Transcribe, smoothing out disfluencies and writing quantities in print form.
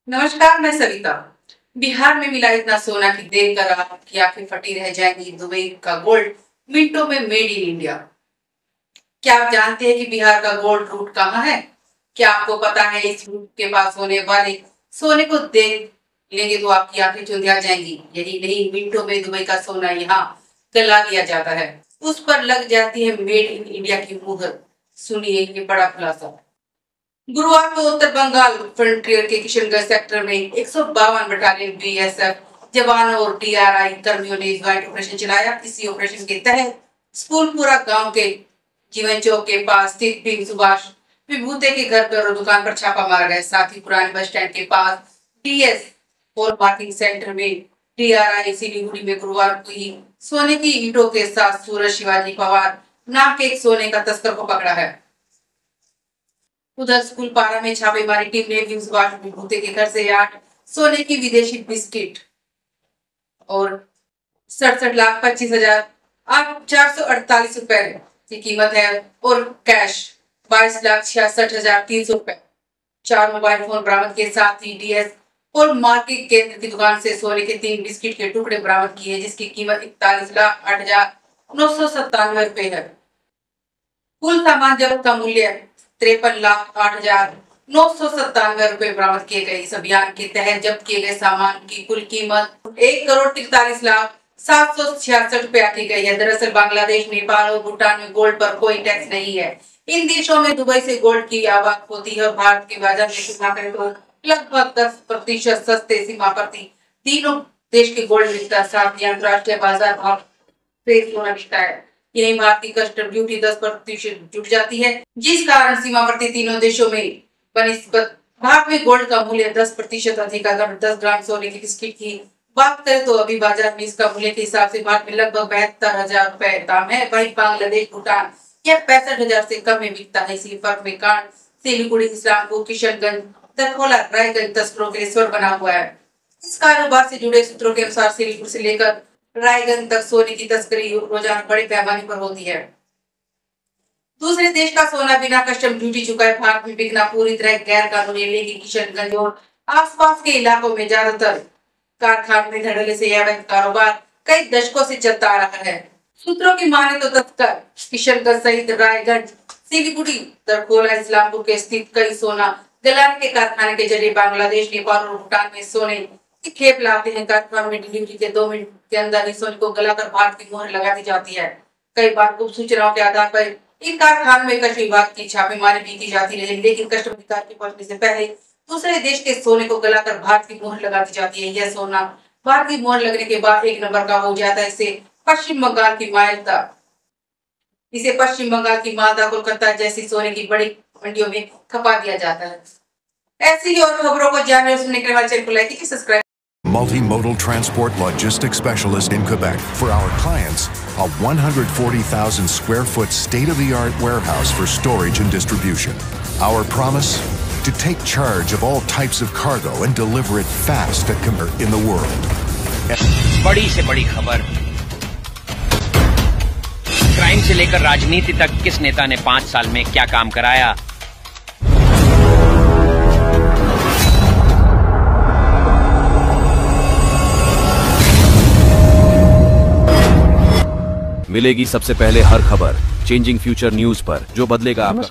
नमस्कार, मैं सविता। बिहार में मिला इतना सोना कि देखकर आपकी आंखें फटी रह जाएंगी। दुबई का गोल्ड मिनटों में मेड इन इंडिया। क्या आप जानते हैं कि बिहार का गोल्ड रूट कहाँ है? क्या आपको पता है इस रूट के पास होने वाले सोने को देख लेंगे तो आपकी आंखें चुंधिया जाएंगी। यही नहीं, मिनटों में दुबई का सोना यहाँ गला दिया जाता है, उस पर लग जाती है मेड इन इंडिया की मुहर। सुनिए ये बड़ा खुलासा। गुरुवार को उत्तर बंगाल फ्रंटियर के किशनगंज सेक्टर में 152 बटालियन बीएसएफ जवानों और डीआरआई कर्मियों ने ज्वाइंट ऑपरेशन चलाया। इसी ऑपरेशन के तहत स्कूलपुरा गांव के जीवन चौक के पास स्थित भीम सुभाष विभूते के घर पर और दुकान पर छापा मारा गया। साथ ही पुराने बस स्टैंड के पास डीएस और पार्किंग सेंटर में डीआरआई सिलीगुड़ी में गुरुवार को ही सोने की ईंटों के साथ सूरज शिवाजी पवार नाम के एक सोने का तस्कर को पकड़ा है। उधर स्कूल पारा में छापेमारी टीम ने भीम सुभाष विभूते के घर से 8 सोने की विदेशी बिस्किट और 67,25,448 रुपए की कीमत है और कैश 22,66,300 रुपए, 4 मोबाइल फोन बरामद के साथ ही डीएस और मार्केट केंद्र की दुकान से सोने के 3 बिस्किट के टुकड़े बरामद किए, जिसकी कीमत 41,08,997 रुपए है। कुल सामान जब्त का मूल्य 53,08,997 रुपए बरामद किए गए। इस अभियान के तहत जब्त किए गए सामान की कुल कीमत 1,43,07,66 रुपए आकी गई है। दरअसल बांग्लादेश, नेपाल और भूटान में गोल्ड पर कोई टैक्स नहीं है। इन देशों में दुबई से गोल्ड की आवक होती है और भारत के बाजार में तुलना करें तो लगभग 10% सस्ते सीमा पर तीनों देश के गोल्ड मिलता है। साथ ही अंतर्राष्ट्रीय बाजार भाव से सोना बिकता है। यही भारतीय कस्टम ड्यूटी 10% जुट जाती है, जिस कारण सीमावर्ती तीनों देशों में बनिस्बत भारत में गोल्ड का मूल्य 10% अधिक। अगर 10 ग्राम सोने की बिस्किट की बात करें तो अभी बाजार में इसका मूल्य के हिसाब से भारत में लगभग 72,000 रुपए दाम है। वहीं बांग्लादेश, भूटान यह 65,000 से कम में बिकता है। इसी फर्क में कांड सिलीगुड़ी, इस्लामपुर, किशनगंज, दरभंगा, रायगंज तस्करों के लिए स्वर बना हुआ है। इस कारोबार से जुड़े सूत्रों के अनुसार सिलीगुड़ी से लेकर रायगंज तक सोने की तस्करी रोजाना बड़े पैमाने पर होती है। दूसरे देश का सोना बिना कस्टम ड्यूटी चुकाए भारत में बिकना पूरी तरह गैर कानूनी है। लेकिन किशनगंज और आसपास के इलाकों में ज्यादातर कारखानों में धड़ल्ले से यह अवैध कारोबार कई दशकों से चलता आ रहा है। सूत्रों की माने तो तस्कर किशनगंज सहित रायगंज, सिलीगुड़ी, दरभंगा, इस्लामपुर के स्थित कई सोना गलाने के कारखाने के जरिए बांग्लादेश, नेपाल और भूटान में सोने की खेप लाते हैं। कारखाने में डिलीवरी के 2 मिनट के अंदर ही सोने को गलाकर भारत की मोहर लगा दी जाती है। कई बार गुप्त सूचनाओं के आधार पर इन कारखानों में कस्टम विभाग की छापेमारी भी की जाती है, लेकिन कस्टम अधिकारी के पहुंचने से पहले दूसरे देश के सोने को गलाकर भारत की मोहर लगा दी जाती है। यह सोना भारत की मोहर लगने के बाद 1 नंबर का हो जाता है। इसे पश्चिम बंगाल की मालदा, कोलकाता जैसी सोने की बड़ी मंडियों में खपा दिया जाता है। ऐसी और खबरों को जानने और सुनने के लिए हमारे चैनल को लाइक कीजिए, subscribe. Multimodal transport logistics specialist in Quebec. For our clients, a 140,000 square foot state-of-the-art warehouse for storage and distribution. Our promise? To take charge of all types of cargo and deliver it fast in the world. बड़ी से बड़ी खबर, crime से लेकर राजनीति तक किस नेता ने 5 साल में क्या काम कराया। मिलेगी सबसे पहले हर खबर चेंजिंग फ्यूचर न्यूज पर, जो बदलेगा आपका